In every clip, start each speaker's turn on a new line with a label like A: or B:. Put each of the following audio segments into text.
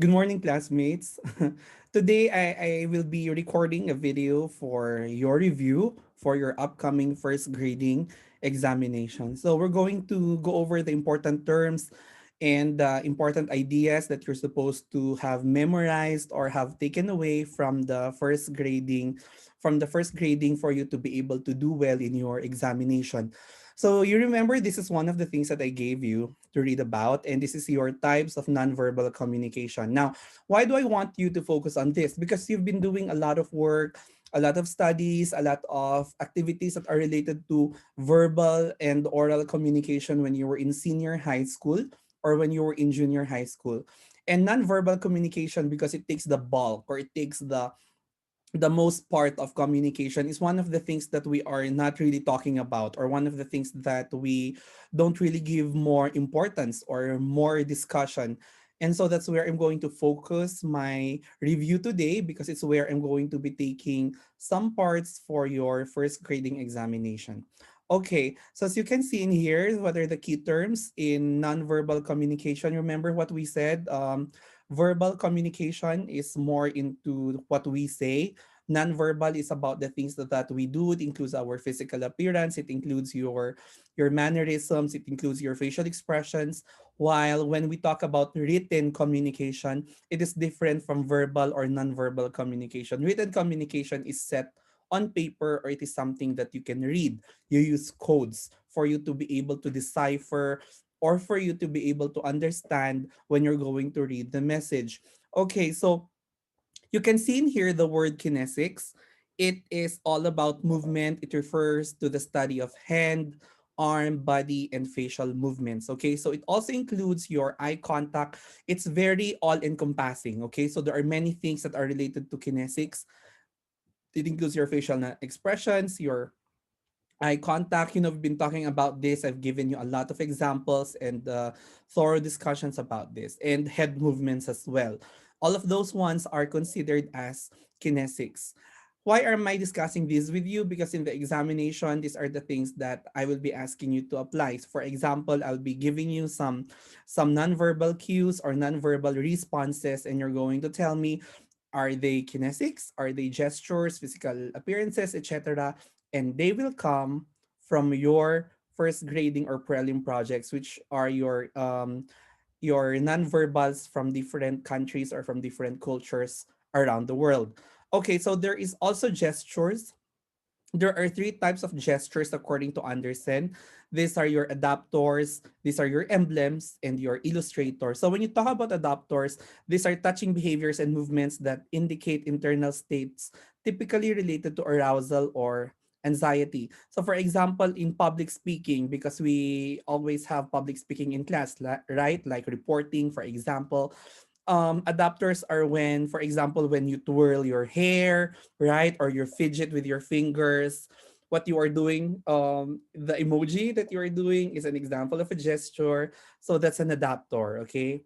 A: Good morning, classmates. Today, I will be recording a video for your review for your upcoming first grading examination. So, we're going to go over the important terms and important ideas that you're supposed to have memorized or have taken away from the first grading for you to be able to do well in your examination. So you remember this is one of the things that I gave you to read about, and this is your types of nonverbal communication. Now, why do I want you to focus on this? Because you've been doing a lot of work, a lot of studies, a lot of activities that are related to verbal and oral communication when you were in senior high school or when you were in junior high school. And nonverbal communication, because it takes the bulk or it takes the most part of communication, is one of the things that we are not really talking about, or one of the things that we don't really give more importance or more discussion. And so that's where I'm going to focus my review today, because it's where I'm going to be taking some parts for your first grading examination. Okay, so as you can see in here, what are the key terms in nonverbal communication? Remember what we said? Verbal communication is more into what we say. Nonverbal is about the things that we do. It includes our physical appearance. It includes your mannerisms. It includes your facial expressions. While when we talk about written communication, it is different from verbal or nonverbal communication. Written communication is set on paper, or it is something that you can read. You use codes for you to be able to decipher or for you to be able to understand when you're going to read the message. Okay, so you can see in here the word kinesics. It is all about movement. It refers to the study of hand, arm, body, and facial movements. Okay, so it also includes your eye contact. It's very all encompassing. Okay, so there are many things that are related to kinesics. It includes your facial expressions, your eye contact. We've been talking about this. I've given you a lot of examples and thorough discussions about this, and head movements as well. All of those ones are considered as kinesics. Why am I discussing this with you? Because in the examination, these are the things that I will be asking you to apply. So for example, I'll be giving you some nonverbal cues or nonverbal responses, and you're going to tell me, are they kinesics? Are they gestures, physical appearances, etc.? And they will come from your first grading or prelim projects, which are your nonverbals from different countries or from different cultures around the world. Okay, so there is also gestures. There are three types of gestures according to Anderson. These are your adaptors, these are your emblems, and your illustrators. So when you talk about adaptors, these are touching behaviors and movements that indicate internal states typically related to arousal or anxiety. So for example, in public speaking, because we always have public speaking in class, right? Like reporting, for example, adapters are when, for example, when you twirl your hair, right, or you fidget with your fingers. What you are doing, the emoji that you are doing is an example of a gesture. So that's an adapter. Okay,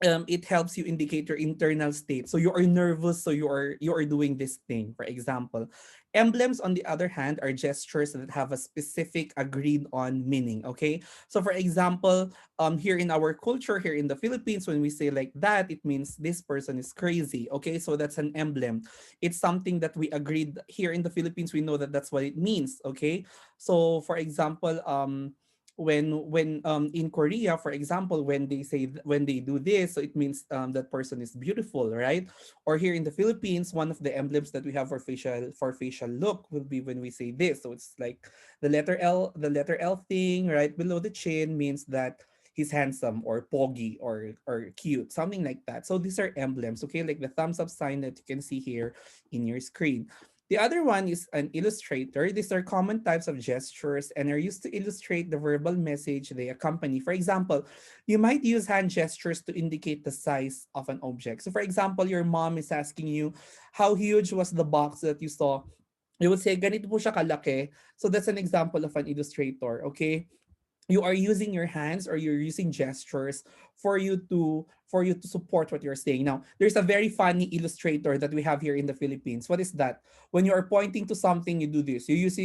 A: it helps you indicate your internal state. So you are nervous, so you are doing this thing. For example, emblems on the other hand are gestures that have a specific agreed on meaning. Okay, so for example, here in our culture, here in the Philippines, when we say like that, it means this person is crazy. Okay, so that's an emblem. It's something that we agreed here in the Philippines. We know that that's what it means. Okay, so for example, when in Korea, for example, when they do this, so it means that person is beautiful, right? Or here in the Philippines, one of the emblems that we have for facial look will be when we say this. So it's like the letter L thing right below the chin means that he's handsome or poggy or cute, something like that. So these are emblems, okay, like the thumbs up sign that you can see here in your screen. The other one is an illustrator. These are common types of gestures and are used to illustrate the verbal message they accompany. For example, you might use hand gestures to indicate the size of an object. So for example, your mom is asking you, how huge was the box that you saw? You would say, ganito po siya kalaki. So that's an example of an illustrator, okay? You are using your hands or you're using gestures for you to support what you're saying. Now, there's a very funny illustrator that we have here in the Philippines. What is that? When you are pointing to something, you do this. You use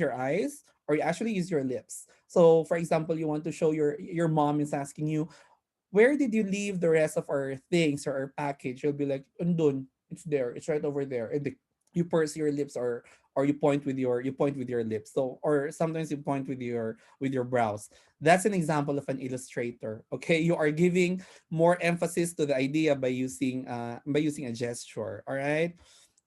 A: your eyes, or you actually use your lips. So, for example, you want to show your mom is asking you, where did you leave the rest of our things or our package? You'll be like, undun, it's there, it's right over there. And you purse your lips, or you point with your lips. So, or sometimes you point with your brows. That's an example of an illustrator. Okay, you are giving more emphasis to the idea by using a gesture. All right.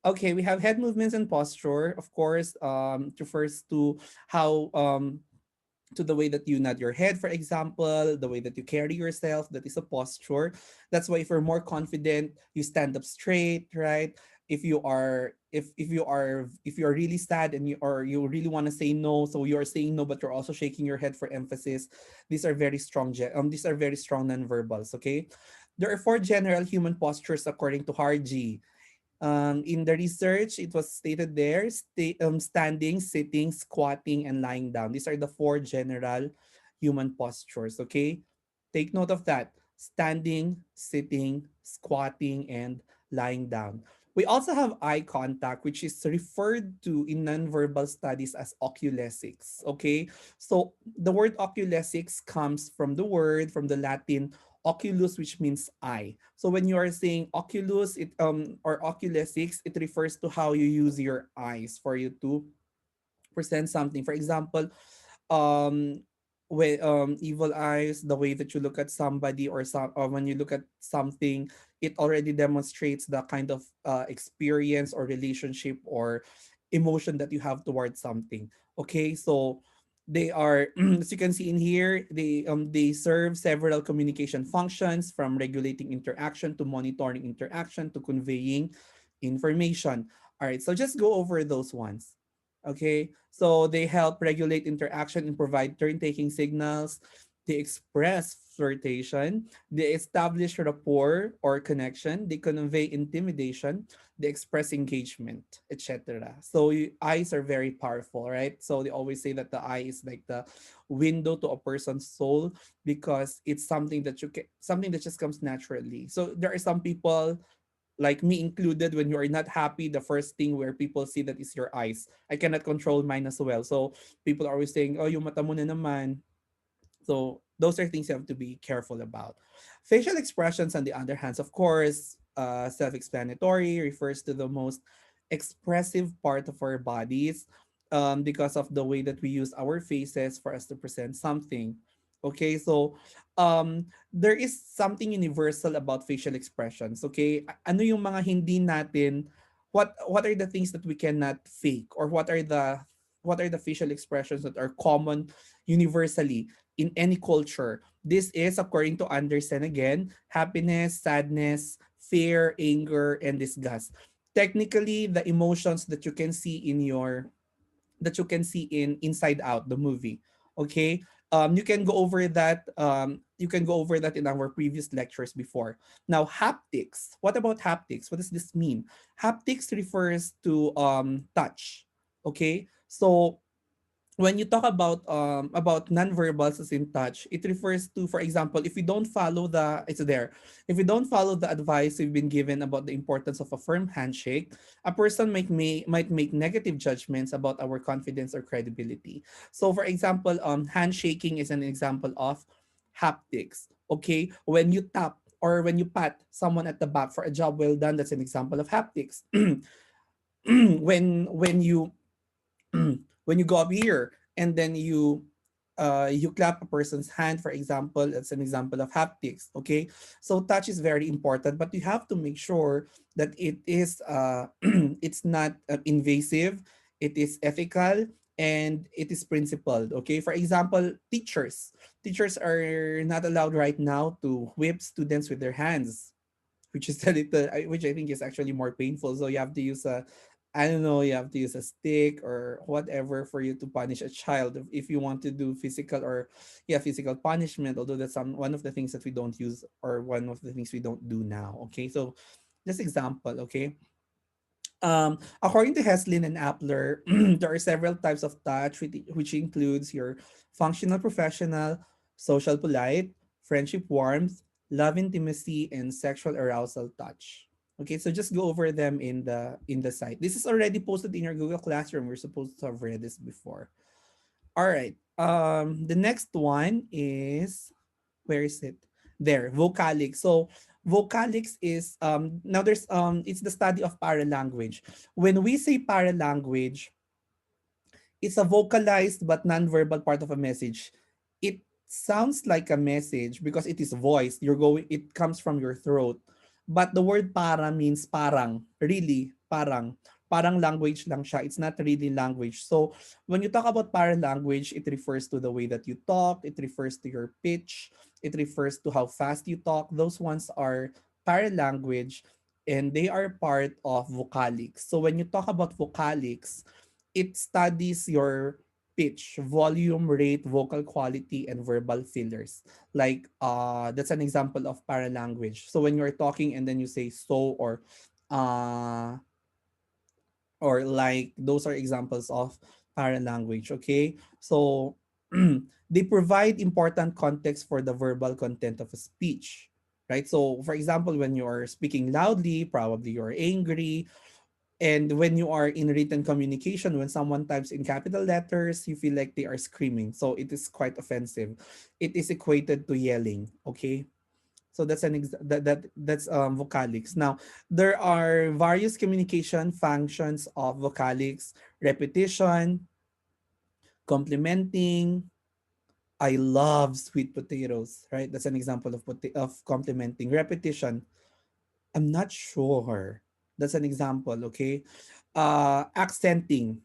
A: Okay, we have head movements and posture. Of course, refers to how to the way that you nod your head, for example, the way that you carry yourself. That is a posture. That's why if you're more confident, you stand up straight, right? If you are really sad and you really want to say no, so you're saying no, but you're also shaking your head for emphasis. These are very strong nonverbals. Okay, there are four general human postures according to Harji. In the research, it was stated there, standing, sitting, squatting, and lying down. These are the four general human postures, okay? Take note of that. Standing, sitting, squatting, and lying down. We also have eye contact, which is referred to in nonverbal studies as oculesics, okay? So the word oculesics comes from the Latin oculus, which means eye. So when you are saying oculus, or oculesics, it refers to how you use your eyes for you to present something. For example, um with evil eyes, the way that you look at somebody, or when you look at something, it already demonstrates the kind of experience or relationship or emotion that you have towards something. Okay, so they are as you can see in here, they serve several communication functions, from regulating interaction to monitoring interaction to conveying information. All right, so just go over those ones. Okay, so they help regulate interaction and provide turn-taking signals. They express flirtation. They establish rapport or connection. They convey intimidation. They express engagement, etc. So eyes are very powerful, right? So they always say that the eye is like the window to a person's soul, because it's something that just comes naturally. So there are some people, like me included, when you are not happy, the first thing where people see that is your eyes. I cannot control mine as well. So people are always saying, oh, yung mata mo na naman. So those are things you have to be careful about. Facial expressions, on the other hand, of course, self-explanatory, refers to the most expressive part of our bodies, because of the way that we use our faces for us to present something. Okay, so there is something universal about facial expressions. Okay, ano yung mga hindi natin, what are the things that we cannot fake, or what are the facial expressions that are common universally in any culture? This is according to Anderson again: happiness, sadness, fear, anger, and disgust. Technically, the emotions that you can see in Inside Out, the movie. Okay, you can go over that in our previous lectures before. Now, haptics. What about haptics? What does this mean? Haptics refers to touch. Okay, so when you talk about nonverbals as in touch, it refers to, for example, if you don't follow the it's there. If you don't follow the advice you've been given about the importance of a firm handshake, a person might make negative judgments about our confidence or credibility. So, for example, handshaking is an example of haptics. Okay, when you tap or when you pat someone at the back for a job well done, that's an example of haptics. When you when you go up here and then you clap a person's hand, for example, that's an example of haptics. Okay, so touch is very important, but you have to make sure that it is it's not invasive, it is ethical, and it is principled. Okay, for example, teachers are not allowed right now to whip students with their hands, which is a little, which I think is actually more painful. So you have to use a, I don't know, you have to use a stick or whatever for you to punish a child if you want to do physical punishment. Although that's one of the things that we don't use, or one of the things we don't do now. Okay, so just example. Okay, according to Heslin and Appler, there are several types of touch, which includes your functional professional, social polite, friendship warmth, love intimacy, and sexual arousal touch. Okay, so just go over them in the site. This is already posted in your Google Classroom. We're supposed to have read this before. All right. The next one is, where is it? There, vocalics. So vocalics is now there's it's the study of paralanguage. When we say paralanguage, it's a vocalized but non-verbal part of a message. It sounds like a message because it is voiced. It comes from your throat. But the word para means parang, really, parang. Parang language lang siya. It's not really language. So when you talk about para language, it refers to the way that you talk, it refers to your pitch, it refers to how fast you talk. Those ones are para language and they are part of vocalics. So when you talk about vocalics, it studies your pitch, volume, rate, vocal quality, and verbal fillers. Like that's an example of paralanguage. So when you're talking and then you say so uh or like those are examples of paralanguage, okay? So they provide important context for the verbal content of a speech. Right? So for example, when you are speaking loudly, probably you're angry, and when you are in written communication, when someone types in capital letters, you feel like they are screaming. So it is quite offensive. It is equated to yelling. Okay. So that's that's vocalics. Now, there are various communication functions of vocalics: repetition, complimenting. I love sweet potatoes, right? That's an example of of complimenting. Repetition, I'm not sure. That's an example, okay? Accenting.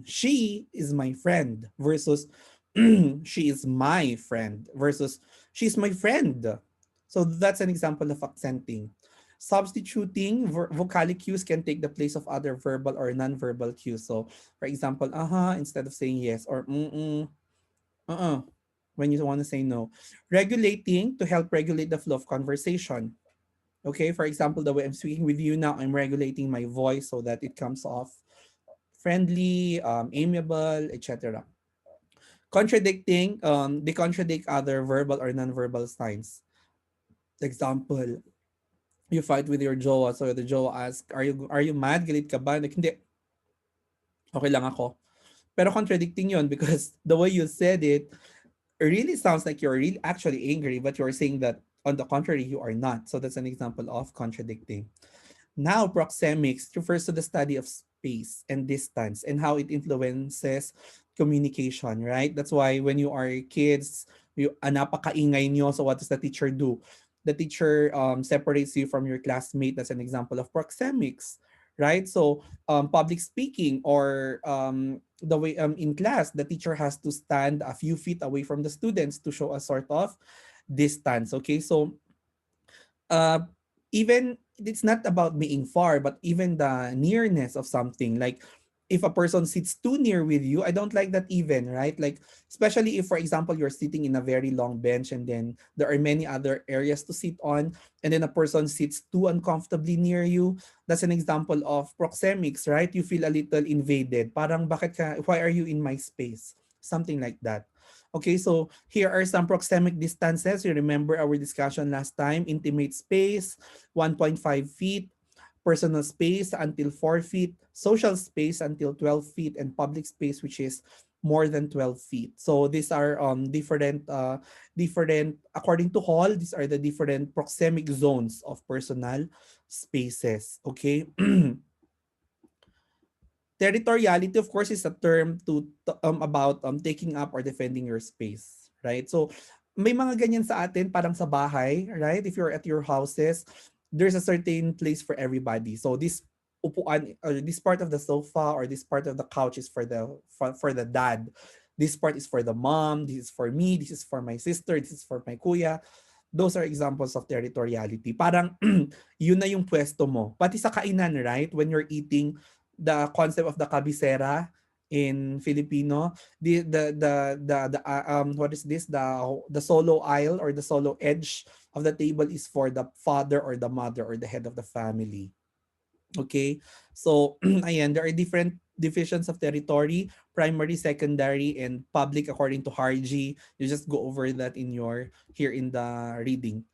A: She is my friend versus she is my friend versus she's my friend. So that's an example of accenting. Substituting vocalic cues can take the place of other verbal or non-verbal cues. So, for example, instead of saying yes or uh-uh, when you want to say no. Regulating to help regulate the flow of conversation. Okay, for example, the way I'm speaking with you now, I'm regulating my voice so that it comes off friendly, amiable, etc. Contradicting, they contradict other verbal or non-verbal signs. Example, you fight with your jowa, so the jowa asks, are you mad? Galit ka ba? Like, hindi, okay lang ako. Pero contradicting yon because the way you said it really sounds like you're really actually angry, but you're saying that on the contrary, you are not. So that's an example of contradicting. Now, proxemics refers to the study of space and distance and how it influences communication, right? That's why when you are kids, napakaingay nyo, so what does the teacher do? The teacher separates you from your classmate. That's an example of proxemics, right? So public speaking or the way in class, the teacher has to stand a few feet away from the students to show a sort of distance. Okay, so uh even it's not about being far, but even the nearness of something. Like if a person sits too near with you, I don't like that even, right? Like especially if for example you're sitting in a very long bench and then there are many other areas to sit on, and then a person sits too uncomfortably near you. That's an example of proxemics, right? You feel a little invaded, parang why are you in my space, something like that. Okay, so here are some proxemic distances. You remember our discussion last time: intimate space, 1.5 feet, personal space until 4 feet, social space until 12 feet, and public space, which is more than 12 feet. So these are different, according to Hall, these are the different proxemic zones of personal spaces. Okay. Territoriality, of course, is a term about taking up or defending your space, right? So may mga ganyan sa atin, parang sa bahay, right? If you're at your houses, there's a certain place for everybody. So this upuan or this part of the sofa or this part of the couch is for the dad. This part is for the mom, this is for me, this is for my sister, this is for my kuya. Those are examples of territoriality. Parang yun na yung pwesto mo. Pati sa kainan, right? When you're eating, the concept of the cabecera in Filipino, what is this? The solo aisle or the solo edge of the table is for the father or the mother or the head of the family. Okay? So, ayan, there are different divisions of territory: primary, secondary, and public according to Harji. You just go over that in your here in the reading.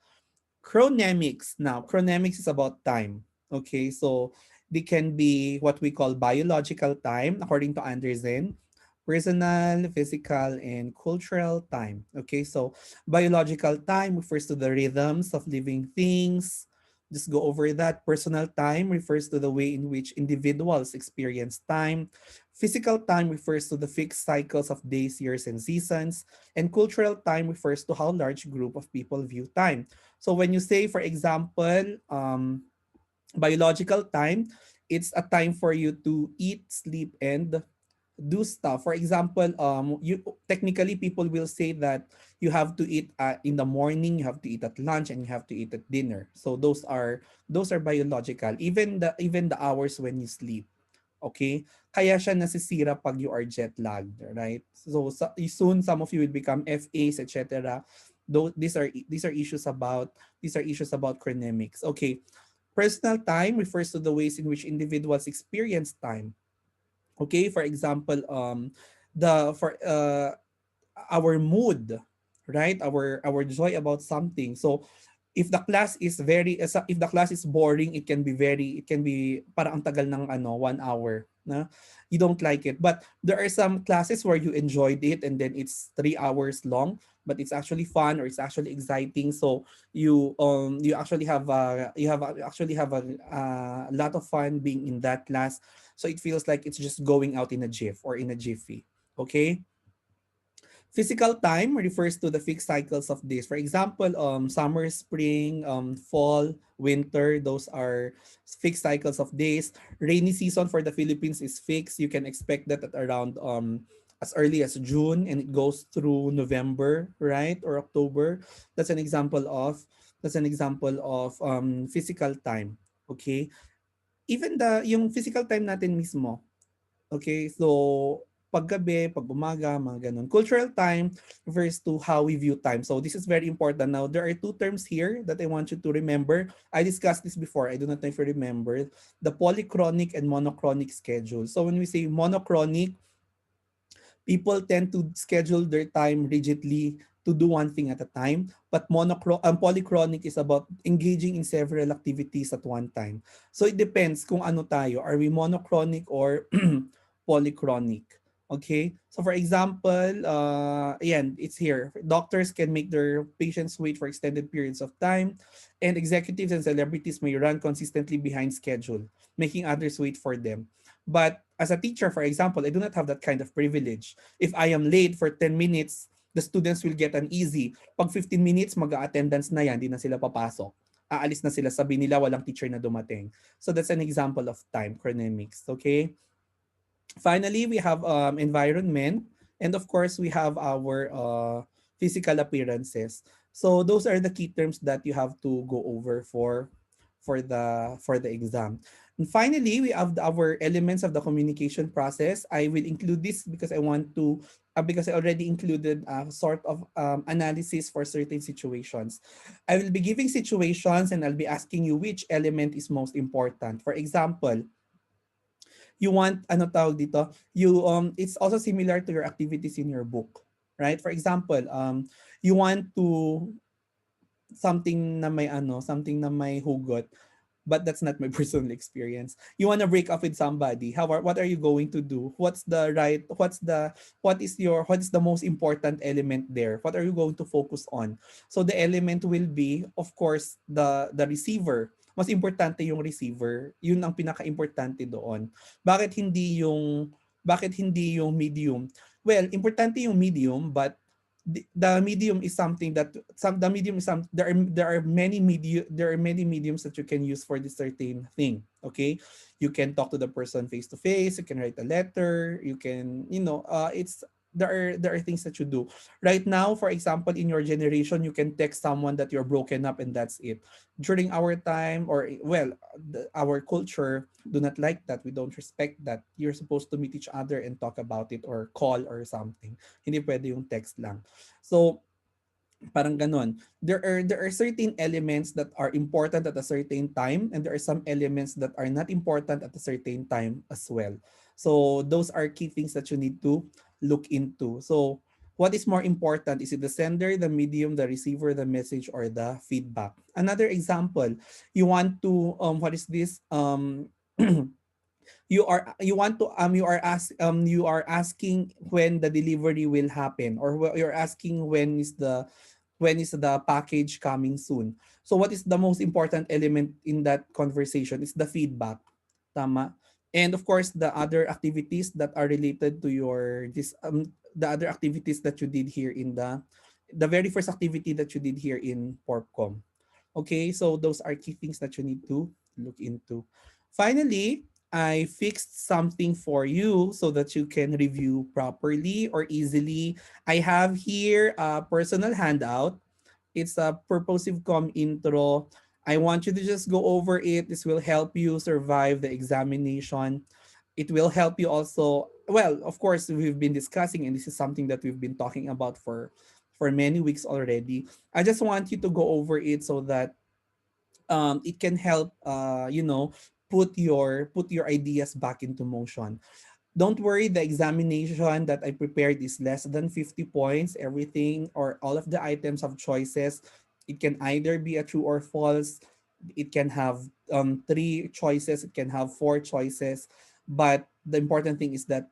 A: Chronemics. Now, chronemics is about time. Okay, so they can be what we call biological time, according to Anderson. personal, physical, and cultural time. Okay, so biological time refers to the rhythms of living things. Just go over that. Personal time refers to the way in which individuals experience time. Physical time refers to the fixed cycles of days, years, and seasons. And cultural time refers to how large group of people view time. So when you say, for example, biological time, it's a time for you to eat, sleep, and do stuff. For example, you technically people will say that you have to eat in the morning, you have to eat at lunch, and you have to eat at dinner. So those are biological. Even the hours when you sleep. Okay? Kaya siya nasisira pag you are jet lagged, right? So soon some of you will become FAs, etc. Though these are issues about chronemics. Okay. Personal time refers to the ways in which individuals experience time. Okay, for example, the for our mood, right? Our joy about something. So if the class is boring, it can be parang ang tagal ng 1 hour, na you don't like it. But there are some classes where you enjoyed it and then it's 3 hours long, but it's actually fun or it's actually exciting. So you actually have a lot of fun being in that class. So it feels like it's just going out in a jiff or in a jiffy. Okay. Physical time refers to the fixed cycles of days. For example, summer, spring, fall, winter, those are fixed cycles of days. Rainy season for the Philippines is fixed. You can expect that at around as early as June and it goes through November, right? Or October. That's an example of physical time. Okay? Even yung physical time natin mismo. Okay, so paggabi, pag umaga, mga ganun. Cultural time refers to how we view time. So this is very important. Now, there are two terms here that I want you to remember. I discussed this before. I do not know if you remember. The polychronic and monochronic schedule. So when we say monochronic, people tend to schedule their time rigidly to do one thing at a time. But polychronic is about engaging in several activities at one time. So it depends kung ano tayo. Are we monochronic or polychronic? Okay? So for example, ayan, it's here. Doctors can make their patients wait for extended periods of time, and executives and celebrities may run consistently behind schedule, making others wait for them. But as a teacher, for example, I do not have that kind of privilege. If I am late for 10 minutes, the students will get uneasy. Pag 15 minutes, mag-attendance na yan, di na sila papasok. Aalis na sila, sabi nila walang teacher na dumating. So that's an example of time chronemics, okay? Finally, we have environment, and of course, we have our physical appearances. So those are the key terms that you have to go over for the exam. And finally, we have our elements of the communication process. I will include this because I want to because I already included a sort of analysis for certain situations. I will be giving situations and I'll be asking you which element is most important. For example, you want ano tawag dito, it's also similar to your activities in your book, right? For example, you want to something na may hugot, but that's not my personal experience. You want to break up with somebody. What are you going to do? What is the most important element there? What are you going to focus on? So the element will be, of course, the receiver. Mas importante yung receiver. Yun ang pinaka-importante doon. Bakit hindi yung medium? Well, importante yung medium, but the medium is something that the medium is there are many mediums that you can use for this certain thing. Okay, you can talk to the person face to face, you can write a letter, you can it's there are things that you do right now. For example, in your generation, you can text someone that you're broken up and that's it. During our time, or well, our culture do not like that. We don't respect that. You're supposed to meet each other and talk about it or call or something. Hindi pwede yung text lang. So, parang ganon. There are certain elements that are important at a certain time, and there are some elements that are not important at a certain time as well. So those are key things that you need to look into. So what is more important? Is it the sender, the medium, the receiver, the message, or the feedback? Another example, you want to what is this? you are asking when the delivery will happen, or you're asking when is the package coming soon. So what is the most important element in that conversation is the feedback. Tama. And of course, the other activities that are related to your this the other activities that you did here in the very first activity that you did here in Porpcom. Okay, so those are key things that you need to look into. Finally, I fixed something for you so that you can review properly or easily. I have here a personal handout. It's a Purposive Com intro. I want you to just go over it. This will help you survive the examination. It will help you also. Well, of course, we've been discussing, and this is something that we've been talking about for many weeks already. I just want you to go over it so that it can help put your ideas back into motion. Don't worry, the examination that I prepared is less than 50 points. Everything or all of the items have choices. It can either be a true or false. It can have three choices. It can have four choices. But the important thing is that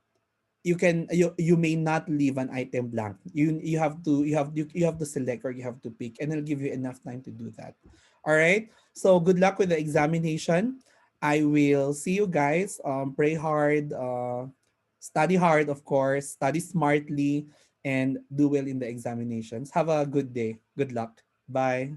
A: you may not leave an item blank. You have to select, or you have to pick, and it'll give you enough time to do that. All right, so good luck with the examination. I will see you guys. Pray hard, study hard, of course, study smartly, and do well in the examinations. Have a good day. Good luck. Bye.